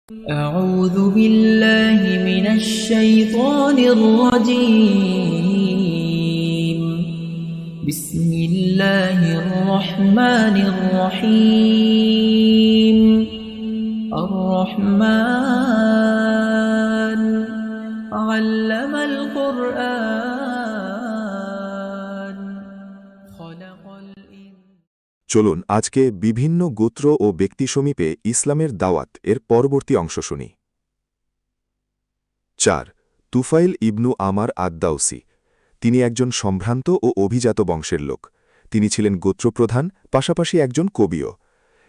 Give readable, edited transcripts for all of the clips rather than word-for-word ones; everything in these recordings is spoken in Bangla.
أعوذ بالله من الشيطان الرجيم بسم الله الرحمن الرحيم الرحمن علم القرآن خلق চলুন আজকে বিভিন্ন গোত্র ও ব্যক্তি সমীপে ইসলামের দাওয়াত এর পরবর্তী অংশ শুনি। ৪ তুফাইল ইবনু আমার আদ-দাউসি। তিনি একজন সম্ভ্রান্ত ও অভিজাত বংশের লোক। তিনি ছিলেন গোত্রপ্রধান, পাশাপাশি একজন কবিও।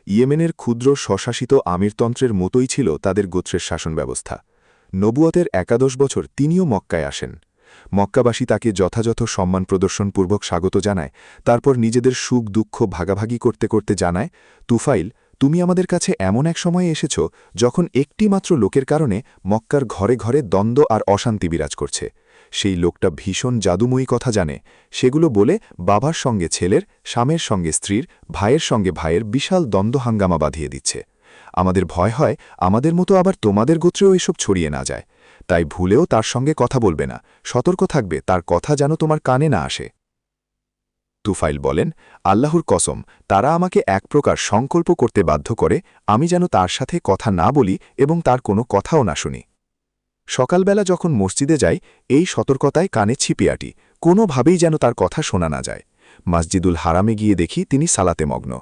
ইয়েমেনের ক্ষুদ্র স্বশাসিত আমিরতন্ত্রের মতোই ছিল তাদের গোত্রের শাসন ব্যবস্থা। নবুয়তের ১১ বছর তিনিও মক্কায় আসেন। মক্কাবাসী তাকে যথাযথ সম্মান প্রদর্শনপূর্বক স্বাগত জানায়। তারপর নিজেদের সুখ দুঃখ ভাগাভাগি করতে করতে জানায়, তুফাইল, তুমি আমাদের কাছে এমন এক সময়ে এসেছ যখন একটি মাত্র লোকের কারণে মক্কার ঘরে ঘরে দ্বন্দ্ব আর অশান্তি বিরাজ করছে। সেই লোকটা ভীষণ জাদুময়ী কথা জানে। সেগুলো বলে বাবার সঙ্গে ছেলের, স্বামীর সঙ্গে স্ত্রীর, ভাইয়ের সঙ্গে ভাইয়ের বিশাল দ্বন্দ্ব হাঙ্গামা বাঁধিয়ে দিচ্ছে। আমাদের ভয় হয় আমাদের মতো আবার তোমাদের গোত্রেও এসব ছড়িয়ে না যায়। তাই ভুলেও তার সঙ্গে কথা বলবে না, সতর্ক থাকবে তার কথা যেন তোমার কানে না আসে। তুফাইল বলেন, আল্লাহর কসম, তারা আমাকে এক প্রকার সংকল্প করতে বাধ্য করে আমি যেন তার সাথে কথা না বলি এবং তার কোনো কথাও না শুনি। সকালবেলা যখন মসজিদে যাই, এই সতর্কতায় কানে ছিপিয়াটি, কোনোভাবেই যেন তার কথা শোনা না যায়। মসজিদুল হারামে গিয়ে দেখি তিনি সালাতে মগ্ন।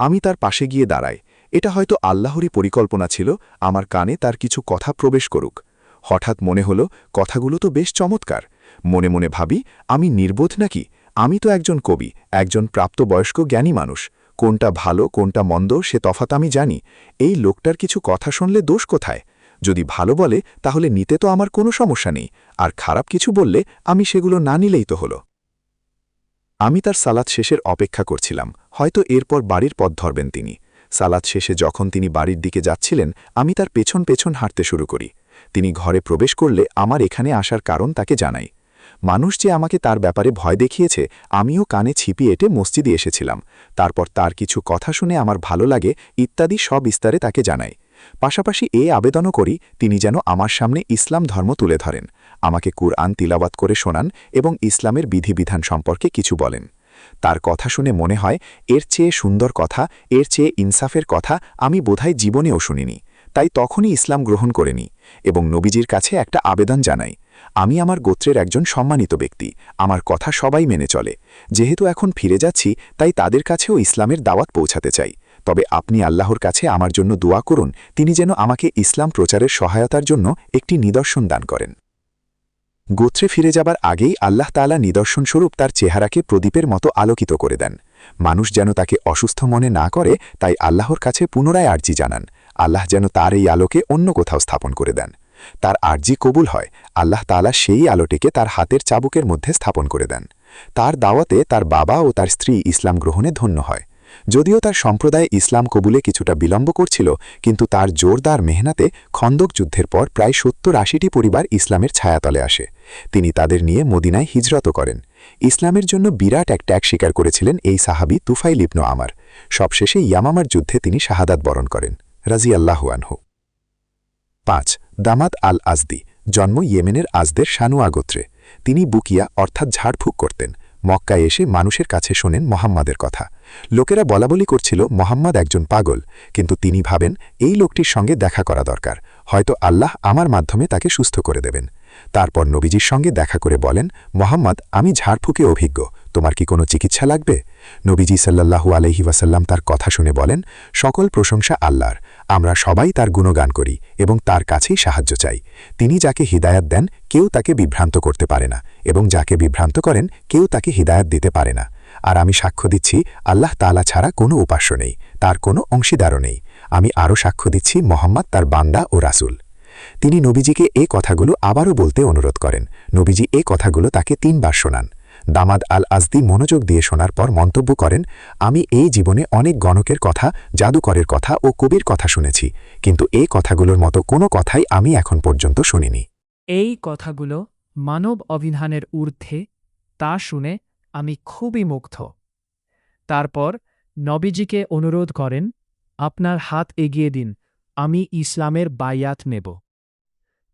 আমি তার পাশে গিয়ে দাঁড়াই। এটা হয়তো আল্লাহরই পরিকল্পনা ছিল আমার কানে তার কিছু কথা প্রবেশ করুক। হঠাৎ মনে হলো কথাগুলো তো বেশ চমৎকার। মনে মনে ভাবি, আমি নির্বোধ নাকি? আমি তো একজন কবি, একজন প্রাপ্তবয়স্ক জ্ঞানী মানুষ। কোনটা ভালো কোনটা মন্দ সে তফাৎ আমি জানি। এই লোকটার কিছু কথা শুনলে দোষ কোথায়? যদি ভালো বলে তাহলে নিতে তো আমার কোনো সমস্যা নেই, আর খারাপ কিছু বললে আমি সেগুলো না নিলেই তো হলো। আমি তার সালাত শেষের অপেক্ষা করছিলাম, হয়তো এরপর বাড়ির পথ ধরবেন তিনি। সালাত শেষে যখন তিনি বাড়ির দিকে যাচ্ছিলেন, আমি তার পেছন পেছন হাঁটতে শুরু করি। তিনি ঘরে প্রবেশ করলে আমার এখানে আসার কারণ তাকে জানাই। মানুষ যে আমাকে তার ব্যাপারে ভয় দেখিয়েছে, আমিও কানে ছিপি এঁটে মসজিদে এসেছিলাম। তারপর তার কিছু কথা শুনে আমার ভালো লাগে ইত্যাদি সব বিস্তারে তাকে জানাই। পাশাপাশি আবেদনও করি তিনি যেন আমার সামনে ইসলাম ধর্ম তুলে ধরেন, আমাকে কুরআন তিলাওয়াত করে শোনান এবং ইসলামের বিধিবিধান সম্পর্কে কিছু বলেন। তার কথা শুনে মনে হয় এর চেয়ে সুন্দর কথা, এর চেয়ে ইনসাফের কথা আমি বোধহয় জীবনেও শুনিনি। তাই তখনই ইসলাম গ্রহণ করে নিই এবং নবীজির কাছে একটা আবেদন জানাই। আমি আমার গোত্রের একজন সম্মানিত ব্যক্তি, আমার কথা সবাই মেনে চলে। যেহেতু এখন ফিরে যাচ্ছি, তাই তাদের কাছেও ইসলামের দাওয়াত পৌঁছাতে চাই। তবে আপনি আল্লাহর কাছে আমার জন্য দোয়া করুন, তিনি যেন আমাকে ইসলাম প্রচারের সহায়তার জন্য একটি নিদর্শন দান করেন। গোত্রে ফিরে যাবার আগেই আল্লাহ তাআলা নিদর্শনস্বরূপ তার চেহারাকে প্রদীপের মতো আলোকিত করে দেন। মানুষ যেন তাকে অসুস্থ মনে না করে, তাই আল্লাহর কাছে পুনরায় আর্জি জানান আল্লাহ যেন তার এই আলোকে অন্য কোথাও স্থাপন করে দেন। তার আর্জি কবুল হয়, আল্লাহ তাআলা সেই আলোটিকে তার হাতের চাবুকের মধ্যে স্থাপন করে দেন। তার দাওয়াতে তার বাবা ও তার স্ত্রী ইসলাম গ্রহণে ধন্য হয়। যদিও তার সম্প্রদায় ইসলাম কবুলে কিছুটা বিলম্ব করছিল, কিন্তু তার জোরদার মেহনতে খন্দক যুদ্ধের পর প্রায় ৭০-৮০টি পরিবার ইসলামের ছায়াতলে আসে। তিনি তাদের নিয়ে মদিনায় হিজরত করেন। ইসলামের জন্য বিরাট এক ত্যাগ স্বীকার করেছিলেন এই সাহাবী তুফাইল ইবনু আমার। সবশেষে ইয়ামামার যুদ্ধে তিনি শাহাদাত বরণ করেন, রাজিয়াল্লাহু আনহু। ৫ দামাত আল আজদি। জন্ম ইয়েমেনের আজদের শানুয়া গোত্রে। তিনি বুকিয়া অর্থাৎ ঝাড়ফুঁক করতেন। মক্কায় এসে মানুষের কাছে শোনেন মোহাম্মদের কথা। লোকেরা বলাবলি করছিল মোহাম্মদ একজন পাগল, কিন্তু তিনি ভাবেন এই লোকটির সঙ্গে দেখা করা দরকার, হয়তো আল্লাহ আমার মাধ্যমে তাকে সুস্থ করে দেবেন। তারপর নবীজির সঙ্গে দেখা করে বলেন, মোহাম্মদ, আমি ঝাড়ফুঁকে অভিজ্ঞ, তোমার কি কোনো চিকিৎসা লাগবে? নবীজি সাল্লাল্লাহু আলাইহি ওয়াসাল্লাম তার কথা শুনে বলেন, সকল প্রশংসা আল্লাহর, আমরা সবাই তার গুণগান করি এবং তার কাছেই সাহায্য চাই। তিনি যাকে হিদায়াত দেন কেউ তাকে বিভ্রান্ত করতে পারে না, এবং যাকে বিভ্রান্ত করেন কেউ তাকে হিদায়াত দিতে পারে না। আর আমি সাক্ষ্য দিচ্ছি আল্লাহ তাআলা ছাড়া কোনো উপাস্য নেই, তার কোনো অংশীদারও নেই। আমি আরও সাক্ষ্য দিচ্ছি মোহাম্মদ তার বান্দা ও রাসূল। তিনি নবীজিকে এ কথাগুলো আবারও বলতে অনুরোধ করেন। নবীজি এ কথাগুলো তাকে ৩ বার শোনান। দামাদ আল আজদি মনোযোগ দিয়ে শোনার পর মন্তব্য করেন, আমি এই জীবনে অনেক গণকের কথা, জাদুকরের কথা ও কবির কথা শুনেছি, কিন্তু এই কথাগুলোর মতো কোনো কথাই আমি এখন পর্যন্ত শুনিনি। এই কথাগুলো মানব অভিধানের ঊর্ধ্বে, তা শুনে আমি খুবই মুগ্ধ। তারপর নবীজিকে অনুরোধ করেন, আপনার হাত এগিয়ে দিন, আমি ইসলামের বায়াত নেব।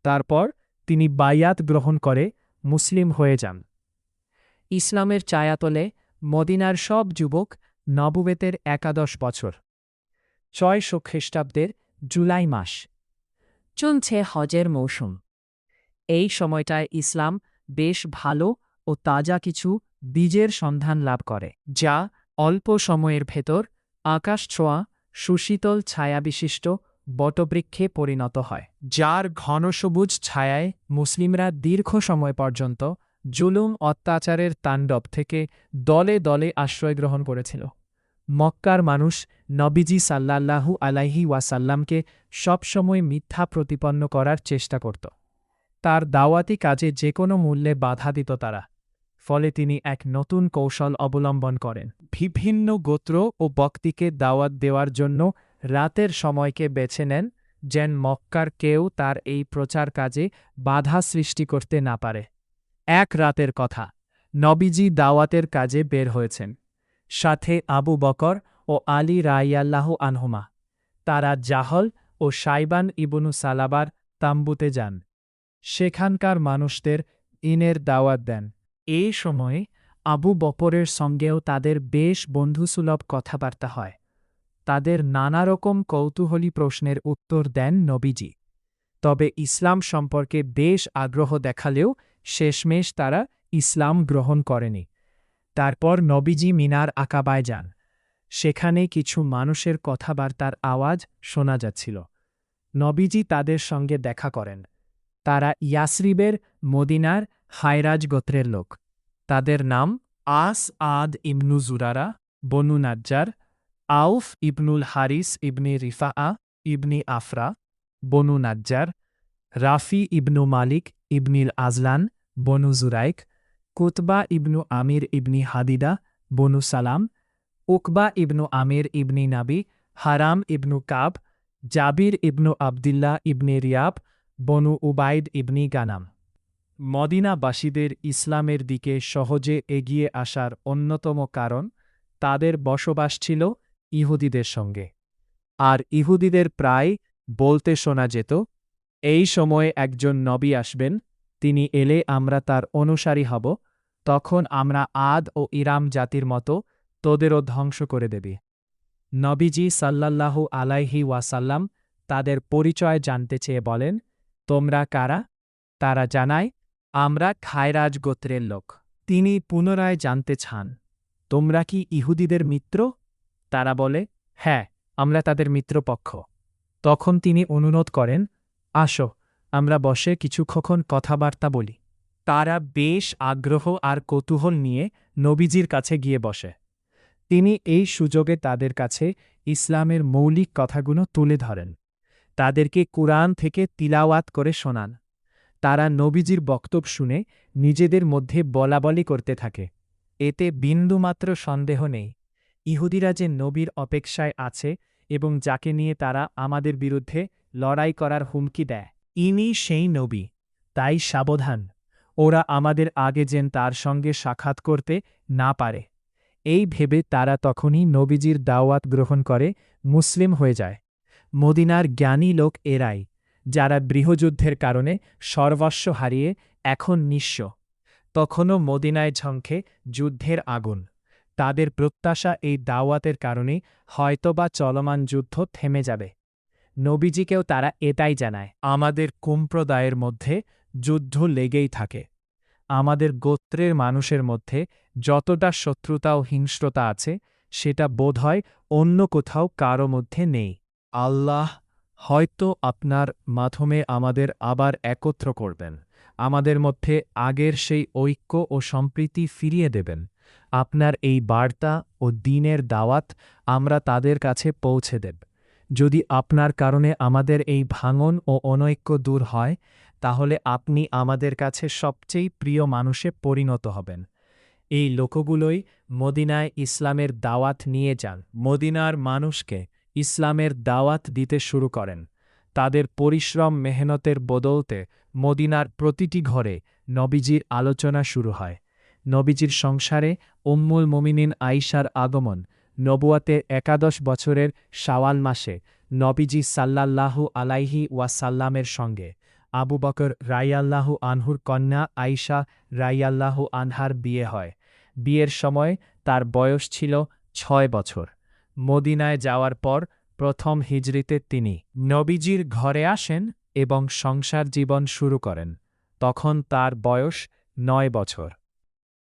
তারপর তিনি বায়াত গ্রহণ করে মুসলিম হয়ে যান। ইসলামের ছায়াতলে মদিনার সব যুবক নবুয়তের 11 বছর। 600 খ্রিস্টাব্দের জুলাই মাস। চলছে হজের মৌসুম। এই সময়টায় ইসলাম বেশ ভালো ও তাজা কিছু বীজের সন্ধান লাভ করে, যা অল্প সময়ের ভেতর আকাশ ছোঁয়া সুশীতল ছায়াবিশিষ্ট বটবৃক্ষে পরিণত হয়, যার ঘন সবুজ ছায়ায় মুসলিমরা দীর্ঘ সময় পর্যন্ত জুলুম অত্যাচারের তাণ্ডব থেকে দলে দলে আশ্রয় গ্রহণ করেছিল। মক্কার মানুষ নবীজি সাল্লাল্লাহু আলাইহি ওয়াসাল্লামকে সবসময় মিথ্যা প্রতিপন্ন করার চেষ্টা করত। তার দাওয়াতি কাজে যে কোনো মূল্যে বাধা দিত তারা। ফলে তিনি এক নতুন কৌশল অবলম্বন করেন। বিভিন্ন গোত্র ও বক্তিকে দাওয়াত দেওয়ার জন্য রাতের সময়কে বেছে নেন, যেন মক্কার কেউ তার এই প্রচার কাজে বাধা সৃষ্টি করতে না পারে। এক রাতের কথা, নবীজি দাওয়াতের কাজে বের হয়েছেন। সাথে আবু বকর ও আলী রাইয়াল্লাহু আনহুমা। তারা জাহল ও সাইবান ইবনু সালাবার তাম্বুতে যান। সেখানকার মানুষদের ইনের দাওয়াত দেন। এই সময়ে আবু বকরের সঙ্গেও তাদের বেশ বন্ধুসুলভ কথাবার্তা হয়। তাদের নানা রকম কৌতূহলী প্রশ্নের উত্তর দেন নবীজি। তবে ইসলাম সম্পর্কে বেশ আগ্রহ দেখালেও শেষমেশ তারা ইসলাম গ্রহণ করেনি। তারপর নবীজি মিনার আকাবায় যান। সেখানে কিছু মানুষের কথাবার্তার আওয়াজ শোনা যাচ্ছিল। নবীজি তাদের সঙ্গে দেখা করেন। তারা ইয়াসরিবের মদিনার হায়রাজ গোত্রের লোক। তাদের নাম আস আদ ইবনু জুরারা, বনু নাজ্জার, আউফ ইবনুল হারিস ইবনি রিফাআ ইবনি আফরা, বনু নাজ্জার, রাফি ইবনু মালিক ইবনিল আজলান, বনু জুরাইক, কুতবা ইবনু আমির ইবনি হাদিদা, বনু সালাম, উকবা ইবনু আমির ইবনি নাবি, হারাম ইবনু কাব, জাবির ইবনু আবদিল্লাহ ইবনি রিয়াব, বনু উবাইদ ইবনি গানাম। মদিনাবাসীদের ইসলামের দিকে সহজে এগিয়ে আসার অন্যতম কারণ তাদের বসবাস ছিল ইহুদিদের সঙ্গে। আর ইহুদিদের প্রায় বলতে শোনা যেত, এই সময়ে একজন নবী আসবেন, তিনি এলে আমরা তার অনুসারী হব, তখন আমরা আদ ও ইরাম জাতির মতো তোদেরও ধ্বংস করে দেবে। নবীজি সাল্লাল্লাহু আলাইহি ওয়াসাল্লাম তাদের পরিচয় জানতে চেয়ে বলেন, তোমরা কারা? তারা জানায়, আমরা খায়রাজ গোত্রের লোক। তিনি পুনরায় জানতে চান, তোমরা কি ইহুদিদের মিত্র? তারা বলে, হ্যাঁ, আমরা তাদের মিত্রপক্ষ। তখন তিনি অনুরোধ করেন, আসো, আমরা বসে কিছুক্ষণ কথাবার্তা বলি। তারা বেশ আগ্রহ আর কৌতূহল নিয়ে নবীজির কাছে গিয়ে বসে। তিনি এই সুযোগে তাদের কাছে ইসলামের মৌলিক কথাগুলো তুলে ধরেন। তাদেরকে কুরআন থেকে তিলাওয়াত করে শোনান। তারা নবীজির বক্তব্য শুনে নিজেদের মধ্যে বলাবলি করতে থাকে। এতে বিন্দুমাত্র সন্দেহ নেই, ইহুদিরা যে নবীর অপেক্ষায় আছে এবং যাকে নিয়ে তারা আমাদের বিরুদ্ধে লড়াই করার হুমকি দেয়, ইনি সেই নবী। তাই সাবধান, ওরা আমাদের আগে যেন তার সঙ্গে সাক্ষাৎ করতে না পারে। এই ভেবে তারা তখনই নবীজির দাওয়াত গ্রহণ করে মুসলিম হয়ে যায়। মদিনার জ্ঞানী লোক এরাই, যারা গৃহযুদ্ধের কারণে সর্বস্ব হারিয়ে এখন নিঃস্ব। তখনও মদিনায় ঝঙ্কে যুদ্ধের আগুন। তাদের প্রত্যাশা এই দাওয়াতের কারণে হয়তোবা চলমান যুদ্ধ থেমে যাবে। নবীজিকেও তারা এটাই জানায়, আমাদের সম্প্রদায়ের মধ্যে যুদ্ধ লেগেই থাকে। আমাদের গোত্রের মানুষের মধ্যে যতটা শত্রুতা ও হিংস্রতা আছে, সেটা বোধহয় অন্য কোথাও কারো মধ্যে নেই। আল্লাহ হয়তো আপনার মাধ্যমে আমাদের আবার একত্র করবেন, আমাদের মধ্যে আগের সেই ঐক্য ও সম্প্রীতি ফিরিয়ে দেবেন। আপনার এই বার্তা ও দ্বীনের দাওয়াত আমরা তাদের কাছে পৌঁছে দেব। যদি আপনার কারণে আমাদের এই ভাঙন ও অনৈক্য দূর হয়, তাহলে আপনি আমাদের কাছে সবচেয়ে প্রিয় মানুষে পরিণত হবেন। এই লোকগুলোই মদিনায় ইসলামের দাওয়াত নিয়ে যান। মদিনার মানুষকে ইসলামের দাওয়াত দিতে শুরু করেন। তাদের পরিশ্রম মেহনতের বদৌলতে মদিনার প্রতিটি ঘরে নবীজির আলোচনা শুরু হয়। নবীজির সংসারে উম্মুল মুমিনিন আইশার আগমন, নবুয়াতের 11 বছরের শাওয়াল মাসে নবীজি সাল্লাল্লাহু আলাইহি ওয়াসাল্লামের সঙ্গে আবু বকর রাইয়াল্লাহু আনহুর কন্যা আইশা রাইয়াল্লাহু আনহার বিয়ে হয়। বিয়ের সময় তার বয়স ছিল 6 বছর। মদিনায় যাওয়ার পর প্রথম হিজরিতে তিনি নবীজির ঘরে আসেন এবং সংসার জীবন শুরু করেন। তখন তার বয়স 9 বছর।